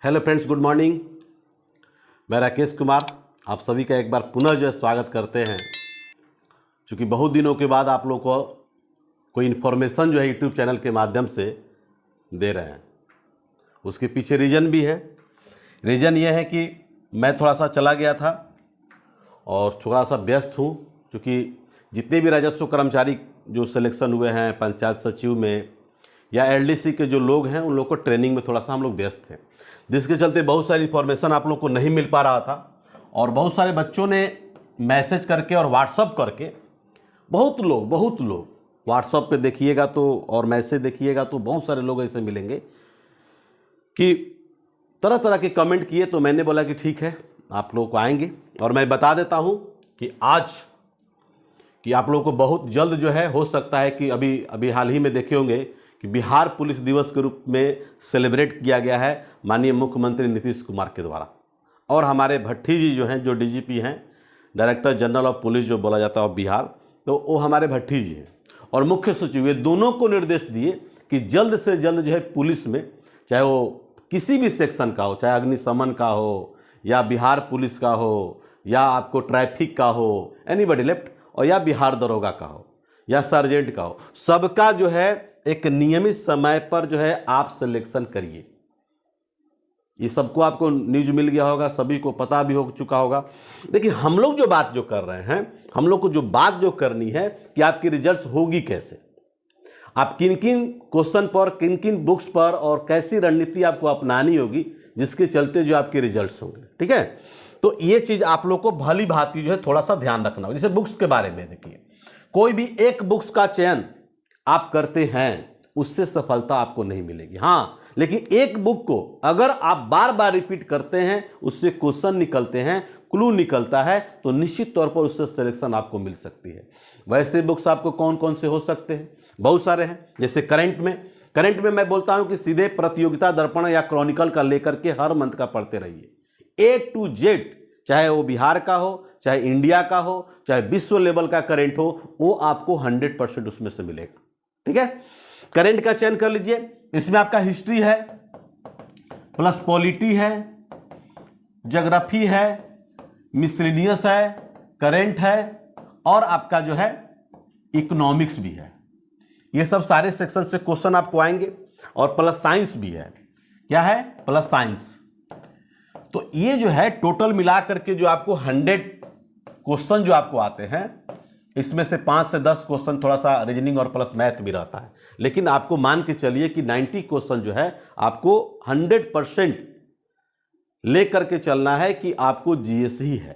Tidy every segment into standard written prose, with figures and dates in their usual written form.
Hello friends, good morning. मैं राकेश कुमार आप सभी का एक बार पुनः जो है स्वागत करते हैं। क्योंकि बहुत दिनों के बाद आप लोग को कोई इन्फॉर्मेशन जो है यूट्यूब चैनल के माध्यम से दे रहे हैं, उसके पीछे रीज़न भी है। रीज़न ये है कि मैं थोड़ा सा चला गया था और थोड़ा सा व्यस्त हूँ, क्योंकि जितने भी राजस्व कर्मचारी जो सिलेक्शन हुए हैं पंचायत सचिव में या एलडीसी के जो लोग हैं, उन लोग को ट्रेनिंग में थोड़ा सा हम लोग व्यस्त थे, जिसके चलते बहुत सारी इन्फॉर्मेशन आप लोग को नहीं मिल पा रहा था। और बहुत सारे बच्चों ने मैसेज करके और व्हाट्सअप करके, बहुत लोग व्हाट्सअप पे देखिएगा तो और मैसेज देखिएगा तो बहुत सारे लोग ऐसे मिलेंगे कि तरह तरह के कमेंट किए। तो मैंने बोला कि ठीक है, आप लोगों को आएंगे। और मैं बता देता हूँ कि आज कि आप लोगों को बहुत जल्द जो है हो सकता है कि अभी हाल ही में देखे होंगे कि बिहार पुलिस दिवस के रूप में सेलिब्रेट किया गया है माननीय मुख्यमंत्री नीतीश कुमार के द्वारा। और हमारे भट्टी जी जो हैं, जो डीजीपी हैं, डायरेक्टर जनरल ऑफ पुलिस जो बोला जाता है बिहार, तो वो हमारे भट्टी जी हैं। और मुख्य सचिव, ये दोनों को निर्देश दिए कि जल्द से जल्द जो है पुलिस में, चाहे वो किसी भी सेक्शन का हो, चाहे अग्निशमन का हो या बिहार पुलिस का हो या आपको ट्रैफिक का हो, एनीबॉडी लेफ्ट, और या बिहार दरोगा का हो या सर्जेंट का हो, सबका जो है एक नियमित समय पर जो है आप सिलेक्शन करिए। ये सबको आपको न्यूज मिल गया होगा, सभी को पता भी हो चुका होगा। देखिए, हम लोग जो बात जो कर रहे हैं, हम लोग को जो बात जो करनी है कि आपकी रिजल्ट्स होगी कैसे, आप किन किन क्वेश्चन पर, किन किन बुक्स पर और कैसी रणनीति आपको अपनानी होगी, जिसके चलते जो आपके रिजल्ट्स होंगे। ठीक है, तो ये चीज आप लोग को भली भांति जो है थोड़ा सा ध्यान रखना होगा। जैसे बुक्स के बारे में देखिए, कोई भी एक बुक्स का चयन आप करते हैं, उससे सफलता आपको नहीं मिलेगी। हाँ, लेकिन एक बुक को अगर आप बार बार रिपीट करते हैं, उससे क्वेश्चन निकलते हैं, क्लू निकलता है, तो निश्चित तौर पर उससे सिलेक्शन आपको मिल सकती है। वैसे बुक्स आपको कौन कौन से हो सकते हैं? बहुत सारे हैं। जैसे करंट में मैं बोलता हूं कि सीधे प्रतियोगिता दर्पण या क्रॉनिकल का लेकर के हर मंथ का पढ़ते रहिए, A to Z, चाहे वो बिहार का हो, चाहे इंडिया का हो, चाहे विश्व लेवल का करंट हो, वो आपको 100% उसमें से मिलेगा। ठीक है, करंट का चयन कर लीजिए। इसमें आपका हिस्ट्री है, प्लस पॉलिटी है, ज्योग्राफी है, मिसलेनियस है, करंट है, और आपका जो है इकोनॉमिक्स भी है। ये सब सारे सेक्शन से क्वेश्चन आपको आएंगे। और प्लस साइंस भी है। क्या है? Plus science. तो ये जो है टोटल मिला करके जो आपको 100 क्वेश्चन जो आपको आते हैं, इसमें से 5 से 10 क्वेश्चन थोड़ा सा रीजनिंग और प्लस मैथ भी रहता है। लेकिन आपको मान के चलिए कि 90 क्वेश्चन जो है आपको 100% ले करके चलना है कि आपको जीएस ही है।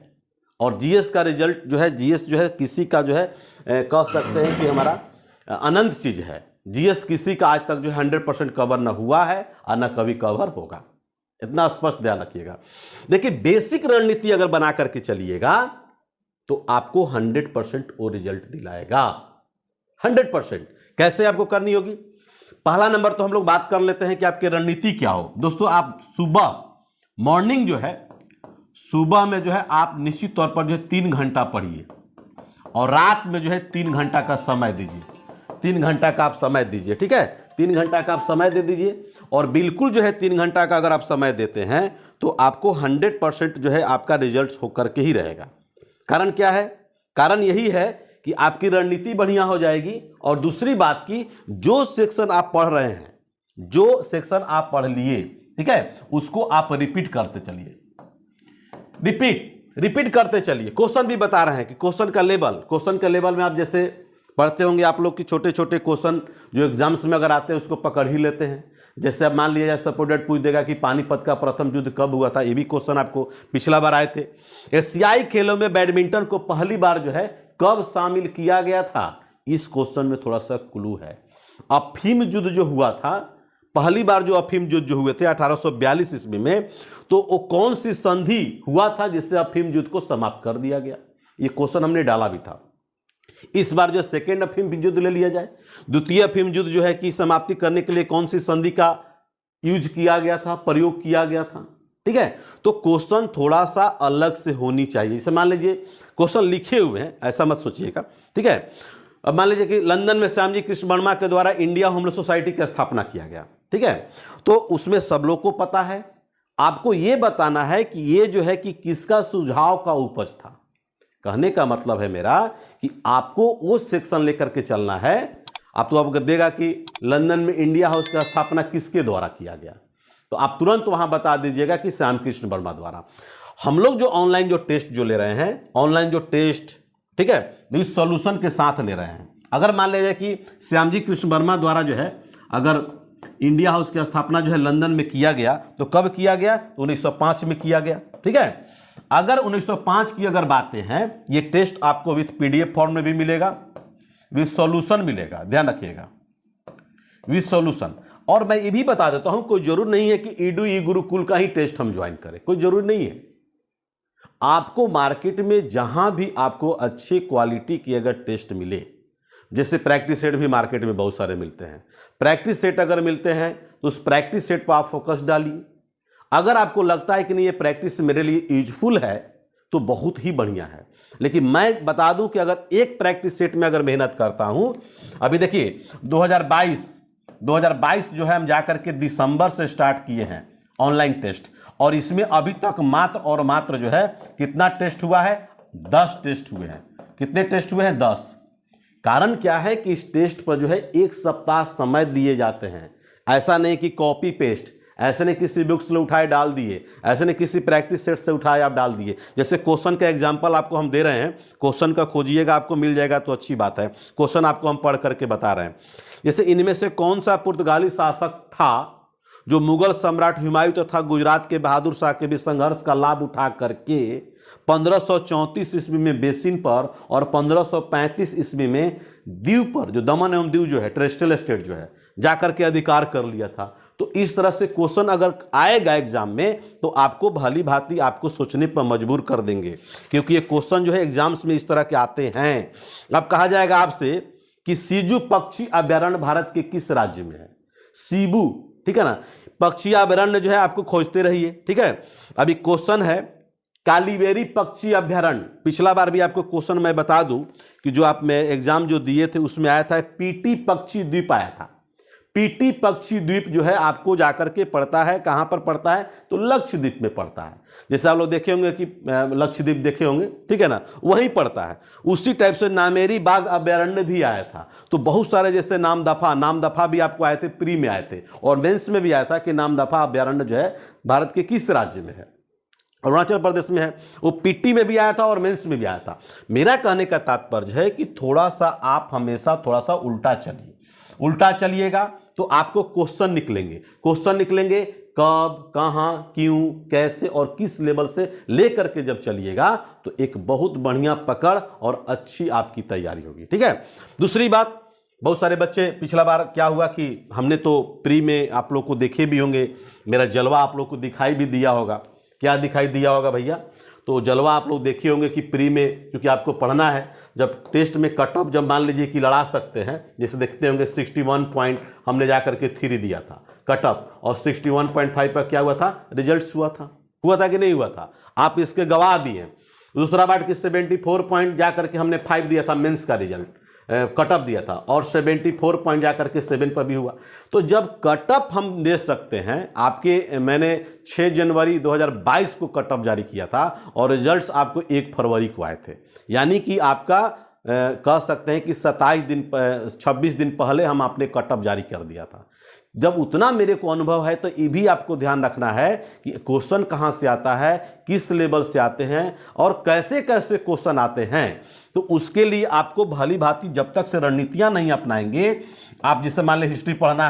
और जीएस का रिजल्ट जो है, जीएस जो है किसी का जो है कह सकते हैं कि हमारा अनंत चीज है। जीएस किसी का आज तक जो 100% कवर न हुआ है और न कभी कवर होगा, इतना स्पष्ट ध्यान रखिएगा। देखिए, बेसिक रणनीति अगर बना करके चलिएगा तो आपको 100% वो रिजल्ट दिलाएगा। 100% कैसे आपको करनी होगी? पहला नंबर तो हम लोग बात कर लेते हैं कि आपकी रणनीति क्या हो। दोस्तों, आप सुबह मॉर्निंग जो है, सुबह में जो है आप निश्चित तौर पर जो है 3 घंटा पढ़िए, और रात में जो है 3 घंटा का समय दीजिए। 3 घंटा का आप समय दीजिए। ठीक है, 3 घंटा का आप समय दे दीजिए। और बिल्कुल जो है 3 घंटा का अगर आप समय देते हैं तो आपको 100% जो है आपका रिजल्ट होकर के ही रहेगा। कारण क्या है? कारण यही है कि आपकी रणनीति बढ़िया हो जाएगी। और दूसरी बात की, जो सेक्शन आप पढ़ रहे हैं, जो सेक्शन आप पढ़ लिए, ठीक है, उसको आप रिपीट करते चलिए। रिपीट करते चलिए। क्वेश्चन भी बता रहे हैं कि क्वेश्चन का लेवल में आप जैसे पढ़ते होंगे आप लोग कि छोटे छोटे क्वेश्चन जो एग्जाम्स में अगर आते हैं उसको पकड़ ही लेते हैं। जैसे अब मान लिया जाए सपोर्टेड पूछ देगा कि पानीपत का प्रथम युद्ध कब हुआ था, ये भी क्वेश्चन आपको पिछला बार आए थे। एशियाई खेलों में बैडमिंटन को पहली बार जो है कब शामिल किया गया था, इस क्वेश्चन में थोड़ा सा क्लू है। अफीम युद्ध जो हुआ था, पहली बार जो अफीम युद्ध जो हुए थे 1842 ईस्वी में, तो वो कौन सी संधि हुआ था जिससे अफीम युद्ध को समाप्त कर दिया गया, ये क्वेश्चन हमने डाला भी था। इस बार जो सेकेंड अफीम युद्ध ले लिया जाए, द्वितीय अफीम युद्ध जो है कि समाप्ति करने के लिए कौन सी संधि का यूज किया गया था, प्रयोग किया गया था। ठीक है, तो क्वेश्चन थोड़ा सा अलग से होनी चाहिए। जैसे मान लीजिए क्वेश्चन लिखे हुए हैं, ऐसा मत सोचिएगा। ठीक है, अब मान लीजिए कि लंदन में श्यामजी कृष्ण वर्मा के द्वारा इंडिया होमलेस सोसाइटी की स्थापना किया गया। ठीक है, तो उसमें सब लोग को पता है, आपको ये बताना है कि ये जो है कि किसका सुझाव का उपज था। कहने का मतलब है मेरा कि आपको वो सेक्शन लेकर के चलना है। आप तो आपको देगा कि लंदन में इंडिया हाउस का स्थापना किसके द्वारा किया गया, तो आप तुरंत वहां बता दीजिएगा कि श्याम कृष्ण वर्मा द्वारा। हम लोग जो ऑनलाइन जो टेस्ट जो ले रहे हैं, ऑनलाइन जो टेस्ट, ठीक है, विद सॉल्यूशन के साथ ले रहे हैं। अगर मान लीजिए कि श्यामजी कृष्ण वर्मा द्वारा जो है अगर इंडिया हाउस की स्थापना जो है लंदन में किया गया, तो कब किया गया, तो 1905 में किया गया। ठीक है, अगर 1905 की अगर बातें हैं, ये टेस्ट आपको विथ पीडीएफ फॉर्म में भी मिलेगा, विथ सॉल्यूशन मिलेगा, ध्यान रखिएगा, विथ सॉल्यूशन। और मैं ये भी बता देता हूं, कोई जरूर नहीं है कि ईडू ई गुरुकुल का ही टेस्ट हम ज्वाइन करें, कोई जरूर नहीं है। आपको मार्केट में जहां भी आपको अच्छे क्वालिटी की अगर टेस्ट मिले, जैसे प्रैक्टिस सेट भी मार्केट में बहुत सारे मिलते हैं, प्रैक्टिस सेट अगर मिलते हैं तो उस प्रैक्टिस सेट पर आप फोकस डालिए। अगर आपको लगता है कि नहीं ये प्रैक्टिस मेरे लिए यूजफुल है, तो बहुत ही बढ़िया है। लेकिन मैं बता दूं कि अगर एक प्रैक्टिस सेट में अगर मेहनत करता हूं, अभी देखिए 2022 जो है हम जाकर के दिसंबर से स्टार्ट किए हैं ऑनलाइन टेस्ट, और इसमें अभी तक मात्र और मात्र जो है कितना टेस्ट हुआ है, 10 टेस्ट हुए हैं। कितने टेस्ट हुए हैं, 10। कारण क्या है कि इस टेस्ट पर जो है 1 सप्ताह समय दिए जाते हैं। ऐसा नहीं कि कॉपी पेस्ट, ऐसे नहीं किसी बुक से उठाए डाल दिए, ऐसे नहीं किसी प्रैक्टिस सेट से उठाए आप डाल दिए। जैसे क्वेश्चन का एग्जांपल आपको हम दे रहे हैं, क्वेश्चन का खोजिएगा, आपको मिल जाएगा तो अच्छी बात है। क्वेश्चन आपको हम पढ़ करके बता रहे हैं। जैसे इनमें से कौन सा पुर्तगाली शासक था जो मुगल सम्राट हुमायूं तथा गुजरात के बहादुर शाह के भी संघर्ष का लाभ उठा करके 1534 ईस्वी में बेसिन पर और 1535 ईस्वी में दीव पर, जो दमन एवं दीव जो है टेरेस्ट्रियल स्टेट जो है, जाकर के अधिकार कर लिया था। तो इस तरह से क्वेश्चन अगर आएगा एग्जाम में, तो आपको भली भांति आपको सोचने पर मजबूर कर देंगे, क्योंकि ये क्वेश्चन जो है एग्जाम्स में इस तरह के आते हैं। अब कहा जाएगा आपसे कि सीजू पक्षी अभ्यारण्य भारत के किस राज्य में है, सीबू, ठीक है ना, पक्षी अभ्यारण्य जो है आपको खोजते रहिए। ठीक है, अभी क्वेश्चन है कालीबेरी पक्षी अभ्यारण्य। पिछला बार भी आपको क्वेश्चन मैं बता दूं कि जो आप में एग्जाम जो दिए थे उसमें आया था पीटी पक्षी द्वीप आया था। पीटी पक्षी द्वीप जो है आपको जाकर के पड़ता है, कहां पर पड़ता है, तो लक्षद्वीप में पड़ता है। जैसे आप लोग देखे होंगे कि लक्षद्वीप देखे होंगे, ठीक है ना, वहीं पड़ता है। उसी टाइप से नामेरी बाघ अभ्यारण्य भी आया था। तो बहुत सारे जैसे नामदफा भी आपको आए थे, प्री में आए थे, और मेंस में भी आया था कि नामदफा अभ्यारण्य जो है भारत के किस राज्य में है, अरुणाचल प्रदेश में है। वो पीटी में भी आया था और मेंस में भी आया था। मेरा कहने का तात्पर्य है कि थोड़ा सा आप हमेशा थोड़ा सा उल्टा चलिए, उल्टा चलिएगा तो आपको क्वेश्चन निकलेंगे कब, कहां, क्यों, कैसे और किस लेवल से लेकर के जब चलिएगा, तो एक बहुत बढ़िया पकड़ और अच्छी आपकी तैयारी होगी। ठीक है, दूसरी बात, बहुत सारे बच्चे, पिछला बार क्या हुआ कि हमने तो प्री में आप लोग को देखे भी होंगे, मेरा जलवा आप लोग को दिखाई भी दिया होगा। क्या दिखाई दिया होगा भैया, तो जलवा आप लोग देखे होंगे कि प्री में क्योंकि आपको पढ़ना है, जब टेस्ट में कट ऑफ जब मान लीजिए कि लड़ा सकते हैं, जैसे देखते होंगे 61 पॉइंट हमने जाकर के 3 दिया था कट ऑफ, और 61.5 पर क्या हुआ था, रिजल्ट हुआ था कि नहीं हुआ था, आप इसके गवाह भी हैं। दूसरा बात कि 74 पॉइंट जाकर के हमने 5 दिया था मेंस का रिजल्ट, कट ऑफ दिया था, और 74 पॉइंट जाकर के 7 पर भी हुआ। तो जब कट ऑफ हम दे सकते हैं, आपके मैंने 6 जनवरी 2022 को कट ऑफ जारी किया था और रिजल्ट्स आपको 1 फरवरी को आए थे, यानी कि आपका कह सकते हैं कि 26 दिन पहले हम आपने कट ऑफ जारी कर दिया था। जब उतना मेरे को अनुभव है, तो ये भी आपको ध्यान रखना है कि क्वेश्चन कहाँ से आता है, किस लेवल से आते हैं और कैसे कैसे क्वेश्चन आते हैं। तो उसके लिए आपको भली भांति जब तक से रणनीतियाँ नहीं अपनाएंगे, आप जिससे मान लें हिस्ट्री पढ़ना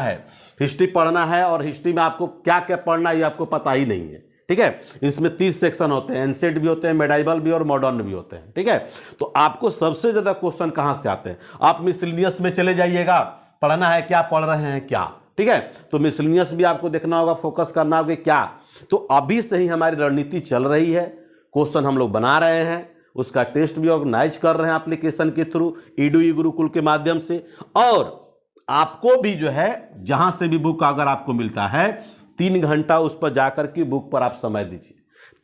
है और हिस्ट्री में आपको क्या क्या पढ़ना है ये आपको पता ही नहीं है। ठीक है, इसमें 30 सेक्शन होते हैं, एंशिएंट भी होते हैं, मेडाइवल भी और मॉडर्न भी होते हैं। ठीक है, तो आपको सबसे ज़्यादा क्वेश्चन कहाँ से आते हैं, आप मिसलिनियस में चले जाइएगा, पढ़ना है क्या, पढ़ रहे हैं क्या। ठीक है, तो मिसलिनियस भी आपको देखना होगा, फोकस करना होगा क्या। तो अभी से ही हमारी रणनीति चल रही है, क्वेश्चन हम लोग बना रहे हैं, उसका टेस्ट भी ऑर्गेनाइज कर रहे हैं एप्लीकेशन के थ्रू, ईडू ई गुरुकुल के माध्यम से। और आपको भी जो है जहां से भी बुक अगर आपको मिलता है, 3 घंटा उस पर जाकर के बुक पर आप समय दीजिए।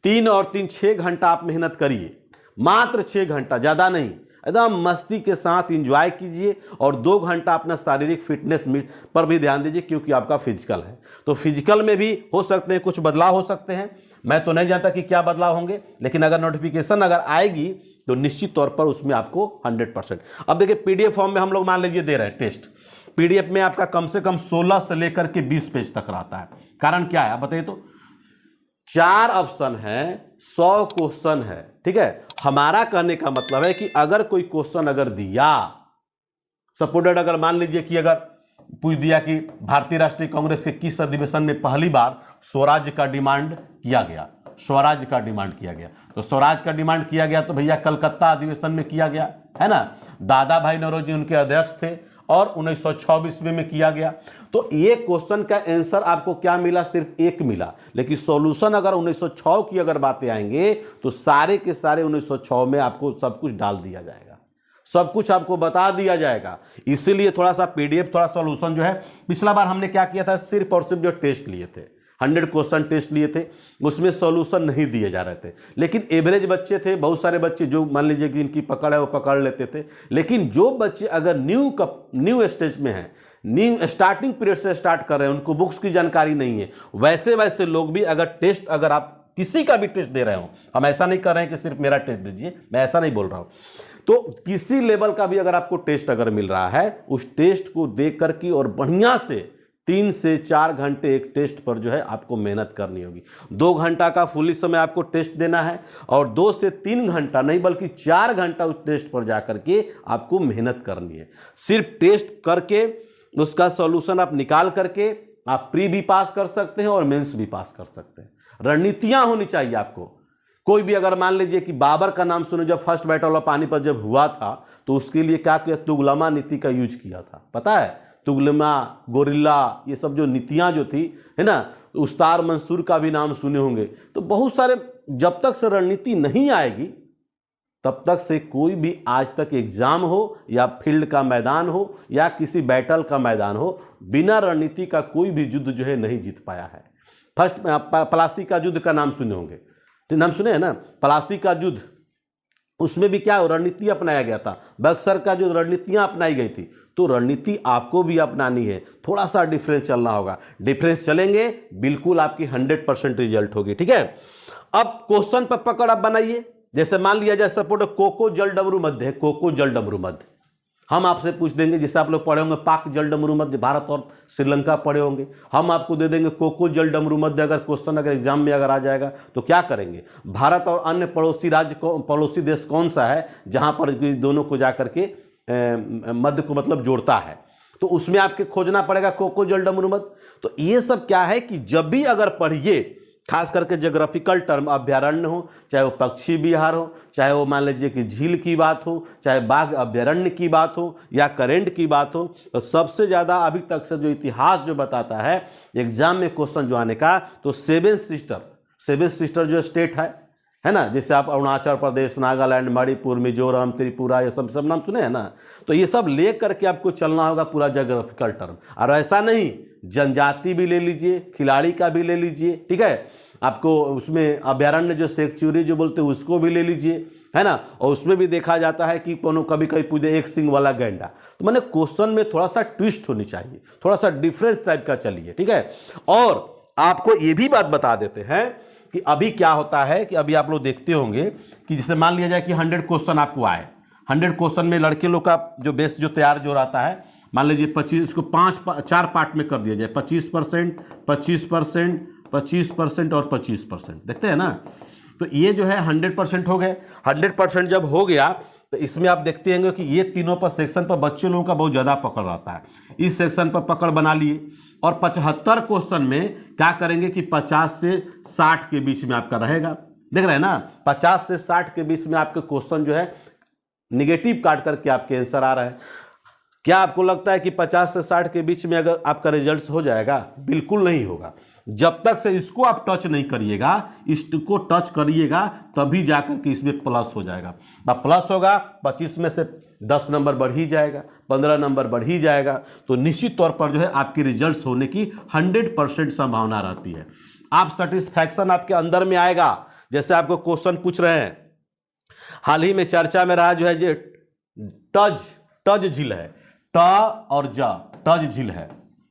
3 और 3 6 घंटा आप मेहनत करिए, मात्र 6 घंटा, ज़्यादा नहीं। एकदम मस्ती के साथ एंजॉय कीजिए और 2 घंटा अपना शारीरिक फिटनेस पर भी ध्यान दीजिए, क्योंकि आपका फिजिकल है। तो फिजिकल में भी हो सकते हैं कुछ बदलाव हो सकते हैं, मैं तो नहीं जानता कि क्या बदलाव होंगे, लेकिन अगर नोटिफिकेशन अगर आएगी तो निश्चित तौर पर उसमें आपको 100%। अब देखिए पीडीएफ फॉर्म में हम लोग मान लीजिए दे रहे हैं टेस्ट, पीडीएफ में आपका कम से कम 16 से लेकर के 20 पेज तक रहता है। कारण क्या है आप बताइए तो? 4 ऑप्शन है, 100 क्वेश्चन है, ठीक है। हमारा कहने का मतलब है कि अगर कोई क्वेश्चन अगर दिया, सपोर्टेड अगर मान लीजिए कि अगर पूछ दिया कि भारतीय राष्ट्रीय कांग्रेस के किस अधिवेशन में पहली बार स्वराज का डिमांड किया गया, स्वराज का डिमांड किया गया, तो स्वराज का डिमांड किया गया तो भैया कलकत्ता अधिवेशन में किया गया, है ना। दादा भाई नौरोजी उनके अध्यक्ष थे और 1926 में किया गया। तो ये क्वेश्चन का आंसर आपको क्या मिला? सिर्फ एक मिला, लेकिन सॉल्यूशन अगर 1906 की अगर बातें आएंगे तो सारे के सारे 1906 में आपको सब कुछ डाल दिया जाएगा, सब कुछ आपको बता दिया जाएगा। इसीलिए थोड़ा सा पीडीएफ, थोड़ा सॉल्यूशन जो है, पिछला बार हमने क्या किया था, सिर्फ और सिर्फ जो टेस्ट लिए थे, 100 क्वेश्चन टेस्ट लिए थे, उसमें सॉल्यूशन नहीं दिए जा रहे थे। लेकिन एवरेज बच्चे थे, बहुत सारे बच्चे जो मान लीजिए कि इनकी पकड़ है वो पकड़ लेते थे। लेकिन जो बच्चे अगर न्यू स्टेज में हैं, न्यू स्टार्टिंग पीरियड से स्टार्ट कर रहे हैं, उनको बुक्स की जानकारी नहीं है, वैसे लोग भी अगर टेस्ट, अगर आप किसी का भी टेस्ट दे रहे हो, हम ऐसा नहीं कर रहे हैं कि सिर्फ मेरा टेस्ट दीजिए, मैं ऐसा नहीं बोल रहा हूं, तो किसी लेवल का भी अगर आपको टेस्ट अगर मिल रहा है, उस टेस्ट को देख करके और बढ़िया से 3 से 4 घंटे एक टेस्ट पर जो है आपको मेहनत करनी होगी। 2 घंटा का फुली समय आपको टेस्ट देना है और 2 से 3 घंटा नहीं बल्कि 4 घंटा उस टेस्ट पर जाकर के आपको मेहनत करनी है। सिर्फ टेस्ट करके उसका सॉल्यूशन आप निकाल करके आप प्री भी पास कर सकते हैं और मेंस भी पास कर सकते हैं। रणनीतियां होनी चाहिए आपको। कोई भी अगर मान लीजिए कि बाबर का नाम सुने, जब फर्स्ट बैटल ऑफ पानीपत जब हुआ था तो उसके लिए क्या किया, तुगलमा नीति का यूज किया था, पता है, तुगलमा, गोरिल्ला, ये सब जो नीतियां जो थी, है ना, उस्ताद मंसूर का भी नाम सुने होंगे। तो बहुत सारे, जब तक से रणनीति नहीं आएगी तब तक से कोई भी आज तक एग्जाम हो या फील्ड का मैदान हो या किसी बैटल का मैदान हो, बिना रणनीति का कोई भी युद्ध जो है नहीं जीत पाया है। फर्स्ट प्लासी का युद्ध का नाम सुने होंगे, तो नाम सुने हैं ना, प्लासी का युद्ध, उसमें भी क्या रणनीति अपनाया गया था। बक्सर का जो रणनीतियां अपनाई गई थी, तो रणनीति आपको भी अपनानी है, थोड़ा सा डिफरेंस चलना होगा। डिफरेंस चलेंगे बिल्कुल आपकी 100% रिजल्ट होगी, ठीक है। अब क्वेश्चन पर पकड़ आप बनाइए। जैसे मान लिया जाए सपोर्ट कोको जल डमरू मध्य है, कोको जल डमरू मध्य, हम आपसे पूछ देंगे, जैसे आप लोग पढ़े होंगे पाक जल डमरू मध्य, भारत और श्रीलंका पढ़े होंगे, हम आपको दे देंगे कोको जल डमरू मध्य। अगर क्वेश्चन अगर एग्जाम में अगर आ जाएगा तो क्या करेंगे, भारत और अन्य पड़ोसी राज्य को, पड़ोसी देश कौन सा है जहां पर दोनों को जाकर के मध्य को मतलब जोड़ता है, तो उसमें आपके खोजना पड़ेगा कोको जल डमरू मध्य। तो ये सब क्या है कि जब भी अगर पढ़िए, खास करके ज्योग्राफिकल टर्म, अभ्यारण्य हो, चाहे वो पक्षी विहार हो, चाहे वो मान लीजिए कि झील की बात हो, चाहे बाघ अभ्यारण्य की बात हो या करेंट की बात हो, तो सबसे ज़्यादा अभी तक से जो इतिहास जो बताता है एग्जाम में क्वेश्चन जो आने का, तो सेवन सिस्टर जो स्टेट है ना, जैसे आप अरुणाचल प्रदेश, नागालैंड, मणिपुर, मिजोरम, त्रिपुरा, ये सब नाम सुने हैं ना, तो ये सब ले करके आपको चलना होगा पूरा ज्योग्राफिकल टर्म। और ऐसा नहीं, जनजाति भी ले लीजिए, खिलाड़ी का भी ले लीजिए, ठीक है, आपको उसमें अभ्यारण्य जो सेक्चुरी जो बोलते हैं उसको भी ले लीजिए, है ना, और उसमें भी देखा जाता है कि कोनो कभी कभी पूछे एक सिंग वाला गैंडा। तो मैंने क्वेश्चन में थोड़ा सा ट्विस्ट होनी चाहिए, थोड़ा सा डिफरेंस टाइप का चलिए, ठीक है। और आपको ये भी बात बता देते हैं कि अभी क्या होता है कि अभी आप लोग देखते होंगे कि जैसे मान लिया जाए कि 100 क्वेश्चन आपको आए, 100 क्वेश्चन में लड़के लोग का जो बेस जो तैयार जो रहता है, मान लीजिए 25, इसको 4 पार्ट में कर दिया जाए, 25%, 25%, 25% और 25%, देखते हैं ना। तो ये जो है 100% हो गए। 100% जब हो गया तो इसमें आप देखते होंगे कि ये तीनों पर सेक्शन पर बच्चे लोगों का बहुत ज़्यादा पकड़ रहता है। इस सेक्शन पर पकड़ बना लिए और 75 क्वेश्चन में क्या करेंगे कि 50 से 60 के बीच में आपका रहेगा, देख रहे हैं ना, 50 से 60 के बीच में आपके क्वेश्चन जो है निगेटिव काट करके आपके आंसर आ रहा है। क्या आपको लगता है कि 50 से 60 के बीच में अगर आपका रिजल्ट हो जाएगा? बिल्कुल नहीं होगा। जब तक से इसको आप टच नहीं करिएगा, इसको टच करिएगा, तभी जाकर के इसमें प्लस हो जाएगा। प्लस होगा 25 में से 10 नंबर बढ़ ही जाएगा, 15 नंबर बढ़ ही जाएगा, तो निश्चित तौर पर जो है आपके रिजल्ट्स होने की 100% संभावना रहती है। आप सेटिस्फैक्शन आपके अंदर में आएगा। जैसे आपको क्वेश्चन पूछ रहे हैं, हाल ही में चर्चा में रहा जो है टज, टज झील है, ट और ज, टज झील है,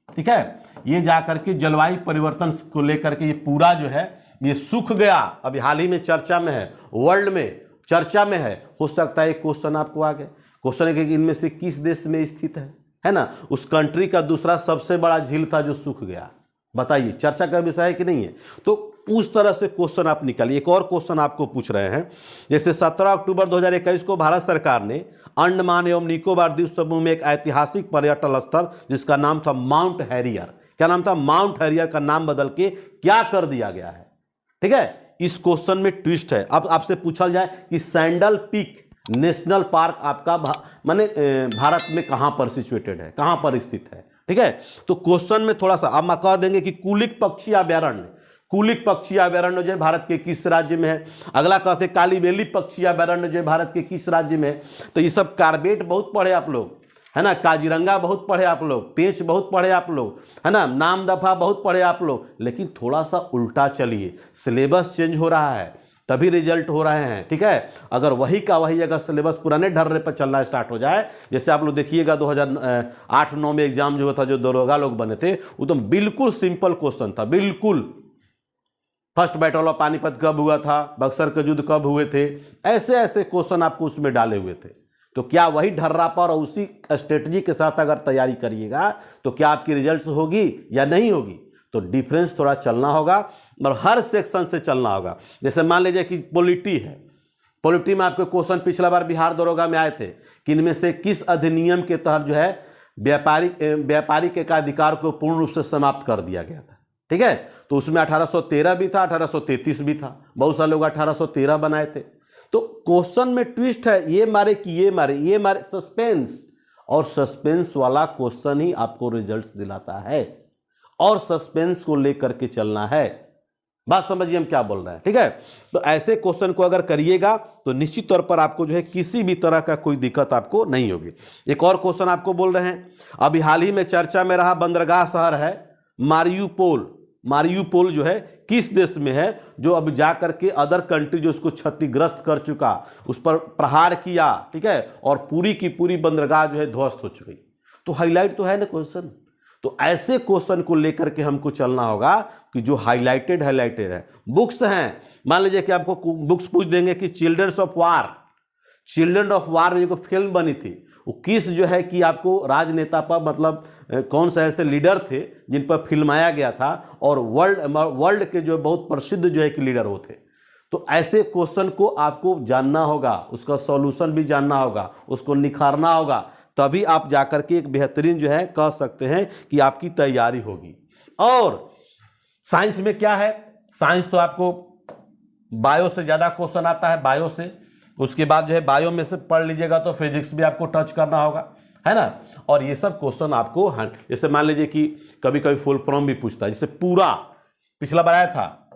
ठीक है। ये जाकर के जलवायु परिवर्तन को लेकर के ये पूरा जो है ये सूख गया, अभी हाल ही में चर्चा में है, वर्ल्ड में चर्चा में है। हो सकता है क्वेश्चन आपको आ गया, क्वेश्चन है कि इनमें से किस देश में स्थित है ना। उस कंट्री का दूसरा सबसे बड़ा झील था जो सूख गया, बताइए, चर्चा का विषय है कि नहीं है। तो उस तरह से क्वेश्चन आप निकालिए। एक और क्वेश्चन आपको पूछ रहे हैं, जैसे 17 अक्टूबर 2021 को भारत सरकार ने अंडमान एवं निकोबार द्वीप समूह में एक ऐतिहासिक पर्यटन स्थल जिसका नाम था माउंट हैरियर, क्या नाम था, माउंट हैरियर का नाम बदल के क्या कर दिया गया है, ठीक है। इस क्वेश्चन में ट्विस्ट है। अब आपसे पूछा जाए कि सैंडल पीक नेशनल पार्क आपका माने भारत में कहां पर सिचुएटेड है, कहां पर स्थित है, ठीक है। तो क्वेश्चन में थोड़ा सा आप कह देंगे कि कुलिक पक्षी अभ्यारण्य, कुलिक पक्षी अभ्यारण्य जो है भारत के किस राज्य में है। अगला कहते कालीबेली पक्षी अभ्यारण्य जो है भारत के किस राज्य में है। तो ये सब कार्बेट बहुत पढ़े आप लोग, है ना, काजीरंगा बहुत पढ़े आप लोग, पेंच बहुत पढ़े आप लोग, है ना, नाम दफा बहुत पढ़े आप लोग। लेकिन थोड़ा सा उल्टा चलिए, सिलेबस चेंज हो रहा है तभी रिजल्ट हो रहे हैं, ठीक है। अगर वही का वही अगर सिलेबस पुराने ढर्रे पर चलना स्टार्ट हो जाए, जैसे आप लोग देखिएगा 2008-9 में एग्जाम जो हुआ था, जो दरोगा लोग बने थे, वो तो बिल्कुल सिंपल क्वेश्चन था, बिल्कुल। फर्स्ट बैटल ऑफ पानीपत कब हुआ था, बक्सर के युद्ध कब हुए थे, ऐसे ऐसे क्वेश्चन आपको उसमें डाले हुए थे। तो क्या वही ढर्रा पर और उसी स्ट्रेटजी के साथ अगर तैयारी करिएगा तो क्या आपकी रिजल्ट्स होगी या नहीं होगी। तो डिफरेंस थोड़ा चलना होगा और हर सेक्शन से चलना होगा। जैसे मान लीजिए कि पॉलिटी है, पॉलिटी में आपके क्वेश्चन पिछला बार बिहार दरोगा में आए थे कि इनमें से किस अधिनियम के तहत जो है व्यापारिक एकाधिकार को पूर्ण रूप से समाप्त कर दिया गया था, ठीक है। तो उसमें 1813 भी था, 1833 भी था, बहुत सारे लोग 1813 बनाए थे। तो क्वेश्चन में ट्विस्ट है, ये मारे कि ये मारे, ये मारे, सस्पेंस। और सस्पेंस वाला क्वेश्चन ही आपको रिजल्ट्स दिलाता है और सस्पेंस को लेकर के चलना है। बात समझिए हम क्या बोल रहे हैं, ठीक है। तो ऐसे क्वेश्चन को अगर करिएगा तो निश्चित तौर पर आपको जो है किसी भी तरह का कोई दिक्कत आपको नहीं होगी। एक और क्वेश्चन आपको बोल रहे हैं, अभी हाल ही में चर्चा में रहा बंदरगाह शहर है मारियुपोल। मारियुपोल जो है किस देश में है, जो अब जाकर के अदर कंट्री जो उसको क्षतिग्रस्त कर चुका, उस पर प्रहार किया, ठीक है, और पूरी की पूरी बंदरगाह जो है ध्वस्त हो चुकी। तो हाईलाइट तो है ना क्वेश्चन। तो ऐसे क्वेश्चन को लेकर के हमको चलना होगा कि जो हाईलाइटेड है। बुक्स हैं, मान लीजिए कि आपको बुक्स पूछ देंगे कि children's of war, children of war में जो फिल्म बनी थी वो किस जो है कि आपको राजनेता पर, मतलब कौन सा ऐसे लीडर थे जिन पर फिल्माया गया था, और वर्ल्ड के जो बहुत प्रसिद्ध जो है कि लीडर वो थे। तो ऐसे क्वेश्चन को आपको जानना होगा, उसका सॉल्यूशन भी जानना होगा, उसको निखारना होगा, तभी आप जाकर के एक बेहतरीन जो है कह सकते हैं कि आपकी तैयारी होगी। और साइंस में क्या है, साइंस तो आपको बायो से ज़्यादा क्वेश्चन आता है, बायो से। उसके बाद जो है बायो में से पढ़ लीजिएगा तो फिजिक्स भी आपको टच करना होगा, है ना। और ये सब क्वेश्चन आपको, जैसे मान लीजिए कि कभी कभी फुल फॉर्म भी पूछता है, जैसे पूरा पिछला बार आया था,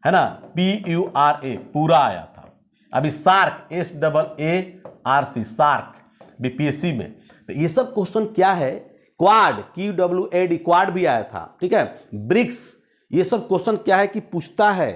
है ना, PURA पूरा आया था। अभी सार्क SAARC सार्क BPSC में, तो ये सब क्वेश्चन क्या है, क्वाड QWAD क्वाड भी आया था, ठीक है, ब्रिक्स, ये सब क्वेश्चन क्या है कि पूछता है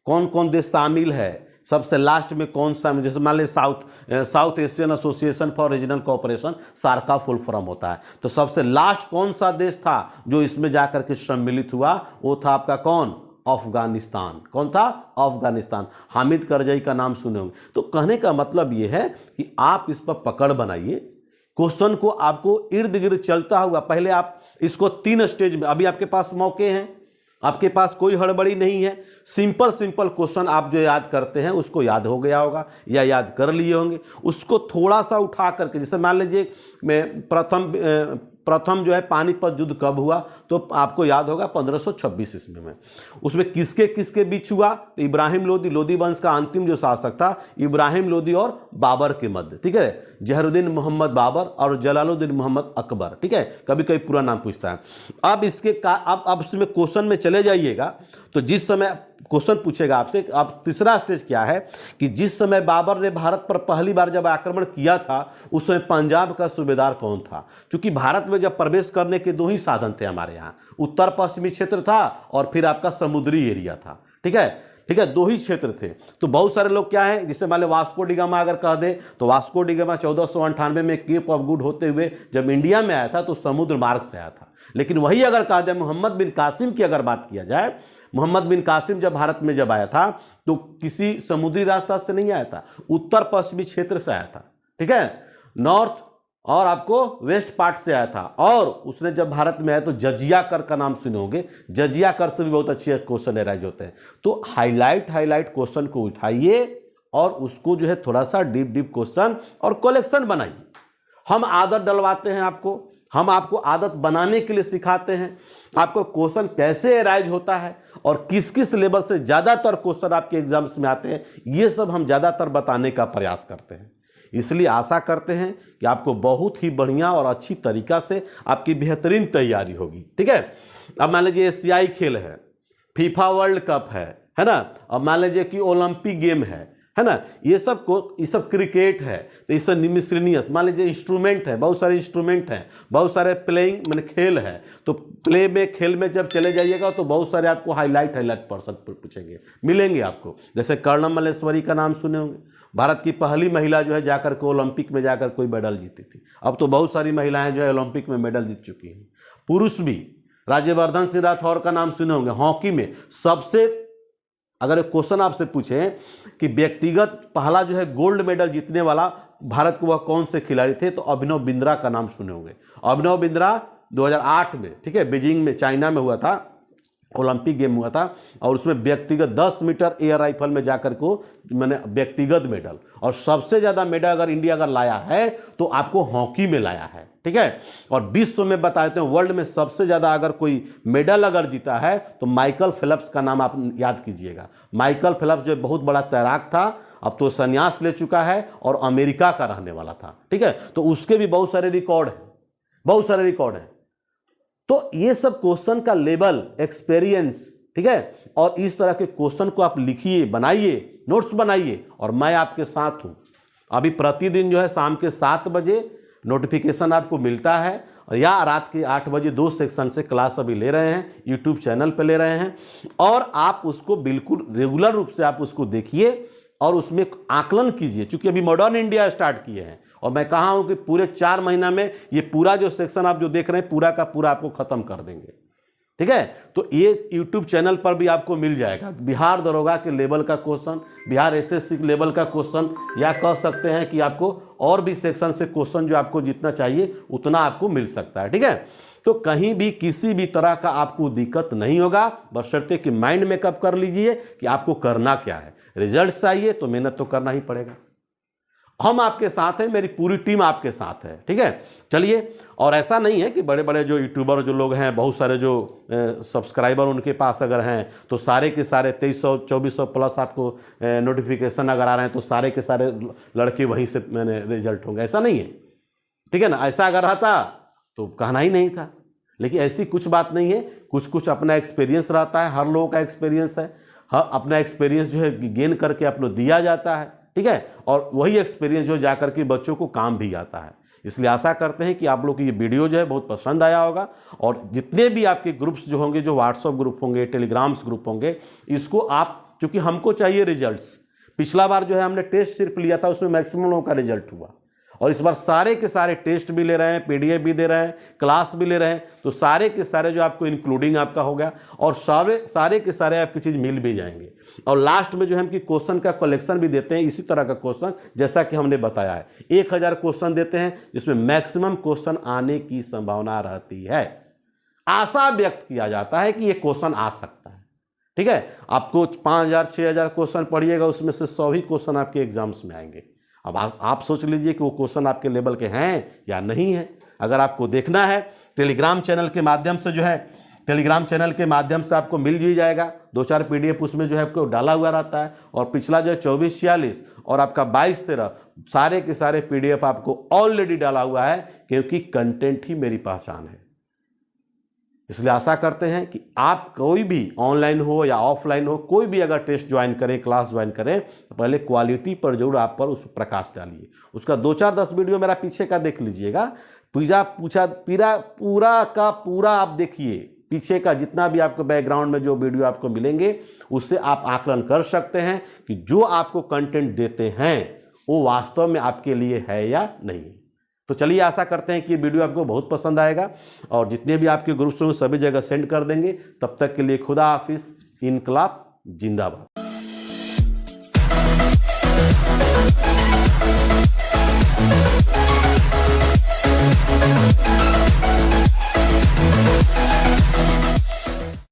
कौन कौन देश शामिल है, सबसे लास्ट में कौन सा, जैसे मान लीजिए South Asian Association for Regional Cooperation, SAARC का फुल फॉर्म होता है। तो सबसे लास्ट कौन सा देश था जो इसमें जाकर के सम्मिलित हुआ, वो था आपका कौन, अफगानिस्तान। कौन था, अफगानिस्तान। हामिद करजई का नाम सुने होंगे। तो कहने का मतलब ये है कि आप इस पर पकड़ बनाइए, क्वेश्चन को आपको इर्द गिर्द चलता हुआ, पहले आप इसको 3 स्टेज में, अभी आपके पास मौके हैं, आपके पास कोई हड़बड़ी नहीं है, सिंपल क्वेश्चन आप जो याद करते हैं उसको याद हो गया होगा या याद कर लिए होंगे, उसको थोड़ा सा उठा करके, जैसे मान लीजिए मैं प्रथम जो है पानीपत युद्ध कब हुआ, तो आपको याद होगा 1526 ईस्वी में। उसमें किसके किसके बीच हुआ, तो इब्राहिम लोदी वंश का अंतिम जो शासक था इब्राहिम लोदी और बाबर के मध्य, ठीक है, जहरुद्दीन मोहम्मद बाबर और जलालुद्दीन मोहम्मद अकबर, ठीक है, कभी कभी पूरा नाम पूछता है। अब इसके अब इसमें क्वेश्चन में चले जाइएगा तो जिस समय क्वेश्चन पूछेगा आपसे, आप तीसरा स्टेज क्या है कि जिस समय बाबर ने भारत पर पहली बार जब आक्रमण किया था उस समय पंजाब का सूबेदार कौन था। क्योंकि भारत में जब प्रवेश करने के 2 ही साधन थे हमारे यहाँ, उत्तर पश्चिमी क्षेत्र था और फिर आपका समुद्री एरिया था, ठीक है। ठीक है, 2 ही क्षेत्र थे। तो बहुत सारे लोग क्या है, जिसे मान लो वास्को डिगामा अगर कह दे तो वास्को डिगामा 1498 में केप ऑफ गुड होते हुए जब इंडिया में आया था तो समुद्र मार्ग से आया था। लेकिन वही अगर कहा जाए मोहम्मद बिन कासिम की अगर बात किया जाए, मोहम्मद बिन कासिम जब भारत में जब आया था तो किसी समुद्री रास्ता से नहीं आया था, उत्तर पश्चिमी क्षेत्र से आया था। ठीक है, नॉर्थ और आपको वेस्ट पार्ट से आया था। और उसने जब भारत में आया तो जजिया कर का नाम सुने होंगे, जजिया कर से भी बहुत अच्छे क्वेश्चन एराइज होते हैं। तो हाईलाइट क्वेश्चन को उठाइए और उसको जो है थोड़ा सा डीप क्वेश्चन और कलेक्शन बनाइए। हम आदत डलवाते हैं आपको, हम आपको आदत बनाने के लिए सिखाते हैं, आपको क्वेश्चन कैसे एराइज होता है और किस किस लेवल से ज़्यादातर क्वेश्चन आपके एग्जाम्स में आते हैं, ये सब हम ज़्यादातर बताने का प्रयास करते हैं। इसलिए आशा करते हैं कि आपको बहुत ही बढ़िया और अच्छी तरीका से आपकी बेहतरीन तैयारी होगी। ठीक है, अब मान लीजिए एशियाई खेल है, फीफा वर्ल्ड कप है ना, अब मान लीजिए कि ओलंपिक गेम है ना, ये सब क्रिकेट है, तो ये सब मिसलेनियस मान लीजिए इंस्ट्रूमेंट है, बहुत सारे इंस्ट्रूमेंट हैं, बहुत सारे प्लेइंग मैंने खेल है। तो प्ले में खेल में जब चले जाइएगा तो बहुत सारे आपको हाईलाइट पर्सन पूछेंगे, मिलेंगे आपको। जैसे कर्णम मल्लेश्वरी का नाम सुने होंगे, भारत की पहली महिला जो है जाकर के ओलंपिक में जाकर कोई मेडल जीती थी। अब तो बहुत सारी महिलाएं जो है ओलंपिक में मेडल जीत चुकी हैं। पुरुष भी राज्यवर्धन सिंह राठौर का नाम सुने होंगे, हॉकी में सबसे, अगर एक क्वेश्चन आपसे पूछें कि व्यक्तिगत पहला जो है गोल्ड मेडल जीतने वाला भारत को वह कौन से खिलाड़ी थे, तो अभिनव बिंद्रा का नाम सुने होंगे। अभिनव बिंद्रा 2008 में, ठीक है, बीजिंग में चाइना में हुआ था, ओलंपिक गेम हुआ था, और उसमें व्यक्तिगत 10 मीटर एयर राइफल में जाकर को मैंने व्यक्तिगत मेडल, और सबसे ज़्यादा मेडल अगर इंडिया अगर लाया है तो आपको हॉकी में लाया है। ठीक है, और विश्व में बता देते हैं वर्ल्ड में सबसे ज़्यादा अगर कोई मेडल अगर जीता है तो माइकल फेल्प्स का नाम आप याद कीजिएगा। माइकल फेल्प्स जो बहुत बड़ा तैराक था, अब तो संन्यास ले चुका है और अमेरिका का रहने वाला था। ठीक है, तो उसके भी बहुत सारे रिकॉर्ड हैं, बहुत सारे रिकॉर्ड हैं। तो ये सब क्वेश्चन का लेवल, एक्सपीरियंस, ठीक है, और इस तरह के क्वेश्चन को आप लिखिए, बनाइए, नोट्स बनाइए, और मैं आपके साथ हूं। अभी प्रतिदिन जो है शाम के 7 बजे नोटिफिकेशन आपको मिलता है, और या रात के 8 बजे 2 सेक्शन से क्लास अभी ले रहे हैं, यूट्यूब चैनल पे ले रहे हैं, और आप उसको बिल्कुल रेगुलर रूप से आप उसको देखिए और उसमें आकलन कीजिए। चूंकि अभी मॉडर्न इंडिया स्टार्ट किए हैं, और मैं कहा हूं कि पूरे 4 महीना में ये पूरा जो सेक्शन आप जो देख रहे हैं पूरा का पूरा आपको खत्म कर देंगे। ठीक है, तो ये यूट्यूब चैनल पर भी आपको मिल जाएगा बिहार दरोगा के लेवल का क्वेश्चन, बिहार एसएससी लेवल का क्वेश्चन, या कह सकते हैं कि आपको और भी सेक्शन से क्वेश्चन जो आपको जितना चाहिए उतना आपको मिल सकता है। ठीक है, तो कहीं भी किसी भी तरह का आपको दिक्कत नहीं होगा, बशर्ते कि माइंड मेकअप कर लीजिए कि आपको करना क्या है। रिजल्ट चाहिए तो मेहनत तो करना ही पड़ेगा। हम आपके साथ हैं, मेरी पूरी टीम आपके साथ है। ठीक है, चलिए, और ऐसा नहीं है कि बड़े बड़े जो यूट्यूबर जो लोग हैं, बहुत सारे जो सब्सक्राइबर उनके पास अगर हैं तो सारे के सारे 2300-2400 प्लस आपको नोटिफिकेशन अगर आ रहे हैं तो सारे के सारे लड़के वहीं से मैंने रिजल्ट होंगे, ऐसा नहीं है। ठीक है ना, ऐसा अगर रहता तो कहना ही नहीं था। लेकिन ऐसी कुछ बात नहीं है, कुछ कुछ अपना एक्सपीरियंस रहता है, हर लोगों का एक्सपीरियंस है। हाँ, अपना एक्सपीरियंस जो है गेन करके अपने दिया जाता है। ठीक है, और वही एक्सपीरियंस जो जाकर के बच्चों को काम भी आता है। इसलिए आशा करते हैं कि आप लोग को ये वीडियो जो है बहुत पसंद आया होगा, और जितने भी आपके ग्रुप्स जो होंगे, जो व्हाट्सएप ग्रुप होंगे, टेलीग्राम्स ग्रुप होंगे, इसको आप, क्योंकि हमको चाहिए रिजल्ट्स। पिछला बार जो है हमने टेस्ट सिर्फ लिया था, उसमें मैक्सिमम लोगों का रिजल्ट हुआ, और इस बार सारे के सारे टेस्ट भी ले रहे हैं, पीडीएफ भी दे रहे हैं, क्लास भी ले रहे हैं, तो सारे के सारे जो आपको इंक्लूडिंग आपका हो गया, और सारे के सारे आपकी चीज़ मिल भी जाएंगे। और लास्ट में जो है हम कि क्वेश्चन का कलेक्शन भी देते हैं, इसी तरह का क्वेश्चन जैसा कि हमने बताया है। 1000 क्वेश्चन देते हैं जिसमें मैक्सिमम क्वेश्चन आने की संभावना रहती है। आशा व्यक्त किया जाता है कि ये क्वेश्चन आ सकता है। ठीक है, आपको 5000-6000 क्वेश्चन पढ़िएगा, उसमें से 100 ही क्वेश्चन आपके एग्जाम्स में आएंगे। अब आप सोच लीजिए कि वो क्वेश्चन आपके लेवल के हैं या नहीं है। अगर आपको देखना है टेलीग्राम चैनल के माध्यम से, जो है टेलीग्राम चैनल के माध्यम से आपको मिल भी जाएगा। 2-4 पीडीएफ उसमें जो है आपको डाला हुआ रहता है, और पिछला जो है 24-46 और आपका 22-13 सारे के सारे पीडीएफ आपको ऑलरेडी डाला हुआ है, क्योंकि कंटेंट ही मेरी पहचान है। इसलिए आशा करते हैं कि आप कोई भी ऑनलाइन हो या ऑफलाइन हो, कोई भी अगर टेस्ट ज्वाइन करें, क्लास ज्वाइन करें, तो पहले क्वालिटी पर जरूर आप पर उस प्रकाश डालिए। उसका 2-4-10 वीडियो मेरा पीछे का देख लीजिएगा, पूरा का पूरा आप देखिए, पीछे का जितना भी आपको बैकग्राउंड में जो वीडियो आपको मिलेंगे उससे आप आकलन कर सकते हैं कि जो आपको कंटेंट देते हैं वो वास्तव में आपके लिए है या नहीं। तो चलिए आशा करते हैं कि ये वीडियो आपको बहुत पसंद आएगा और जितने भी आपके ग्रुप्स में सभी जगह सेंड कर देंगे। तब तक के लिए खुदा हाफिज, इनकलाब जिंदाबाद।